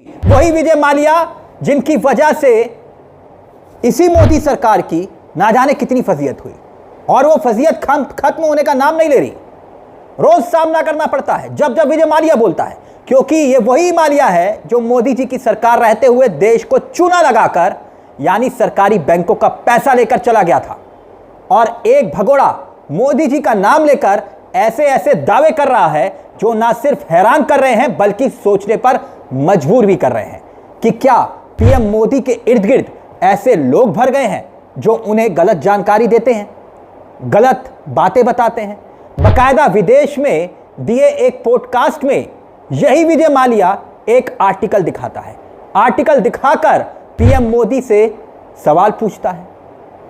वही विजय माल्या जिनकी वजह से इसी मोदी सरकार की ना जाने कितनी फजीयत हुई, और वो फजीयत खत्म होने का नाम नहीं ले रही। रोज सामना करना पड़ता है जब जब विजय माल्या बोलता है, क्योंकि ये वही माल्या है जो मोदी जी की सरकार रहते हुए देश को चूना लगाकर यानी सरकारी बैंकों का पैसा लेकर चला गया था, और एक भगोड़ा मोदी जी का नाम लेकर ऐसे ऐसे दावे कर रहा है जो ना सिर्फ हैरान कर रहे हैं बल्कि सोचने पर मजबूर भी कर रहे हैं कि क्या पीएम मोदी के इर्द गिर्द ऐसे लोग भर गए हैं जो उन्हें गलत जानकारी देते हैं, गलत बातें बताते हैं। बकायदा विदेश में दिए एक पॉडकास्ट में यही विजय माल्या एक आर्टिकल दिखाता है। आर्टिकल दिखाकर पीएम मोदी से सवाल पूछता है,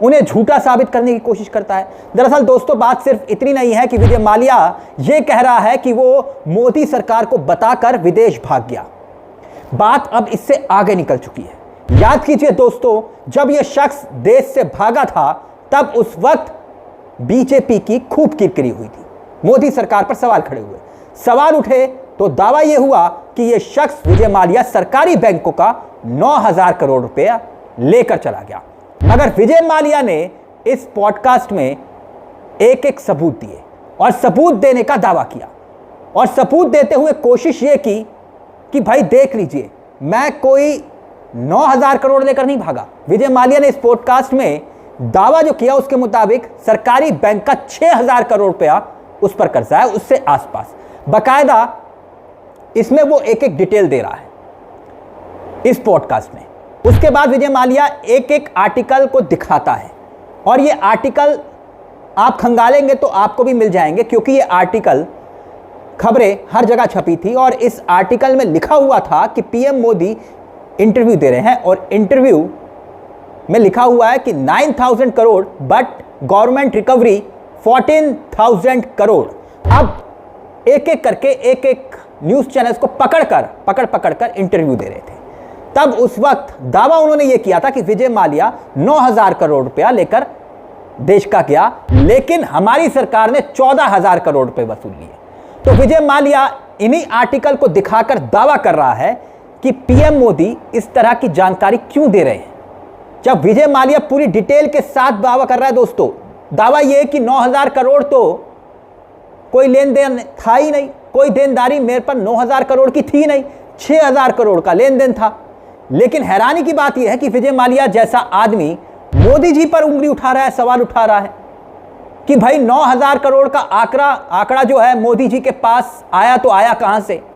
उन्हें झूठा साबित करने की कोशिश करता है। दरअसल दोस्तों, बात सिर्फ इतनी नहीं है कि विजय माल्या यह कह रहा है कि वो मोदी सरकार को बताकर विदेश भाग गया। बात अब इससे आगे निकल चुकी है। याद कीजिए दोस्तों, जब यह शख्स देश से भागा था तब उस वक्त बीजेपी की खूब किरकिरी हुई थी, मोदी सरकार पर सवाल खड़े हुए। सवाल उठे तो दावा यह हुआ कि यह शख्स विजय माल्या सरकारी बैंकों का 9,000 करोड़ रुपया लेकर चला गया। मगर विजय माल्या ने इस पॉडकास्ट में एक एक सबूत दिए और सबूत देने का दावा किया, और सबूत देते हुए कोशिश यह की कि भाई देख लीजिए, मैं कोई 9,000 करोड़ लेकर नहीं भागा। विजय माल्या ने इस पॉडकास्ट में दावा जो किया उसके मुताबिक सरकारी बैंक का 6,000 करोड़ रुपया उस पर कर्जा है, उससे आसपास। बकायदा इसमें वो एक एक डिटेल दे रहा है इस पॉडकास्ट में। उसके बाद विजय माल्या एक एक आर्टिकल को दिखाता है, और ये आर्टिकल आप खंगालेंगे तो आपको भी मिल जाएंगे, क्योंकि ये आर्टिकल खबरें हर जगह छपी थी। और इस आर्टिकल में लिखा हुआ था कि पीएम मोदी इंटरव्यू दे रहे हैं, और इंटरव्यू में लिखा हुआ है कि 9,000 crore but government recovery 14,000 crore. अब एक एक करके एक एक न्यूज़ चैनल्स को पकड़ कर इंटरव्यू दे रहे थे। तब उस वक्त दावा उन्होंने ये किया था कि विजय माल्या 9,000 करोड़ रुपया लेकर देश का गया, लेकिन हमारी सरकार ने 14,000 करोड़ रुपए वसूल लिए। तो विजय माल्या इन्हीं आर्टिकल को दिखाकर दावा कर रहा है कि पीएम मोदी इस तरह की जानकारी क्यों दे रहे हैं, जब विजय माल्या पूरी डिटेल के साथ दावा कर रहा है। दोस्तों, दावा यह है कि 9,000 करोड़ तो कोई लेन देन था ही नहीं, कोई देनदारी मेरे पर 9,000 करोड़ की थी नहीं, 6,000 करोड़ का लेन देन था। लेकिन हैरानी की बात यह है कि विजय माल्या जैसा आदमी मोदी जी पर उंगली उठा रहा है, सवाल उठा रहा है कि भाई 9,000 करोड़ का आंकड़ा जो है मोदी जी के पास आया तो आया कहां से।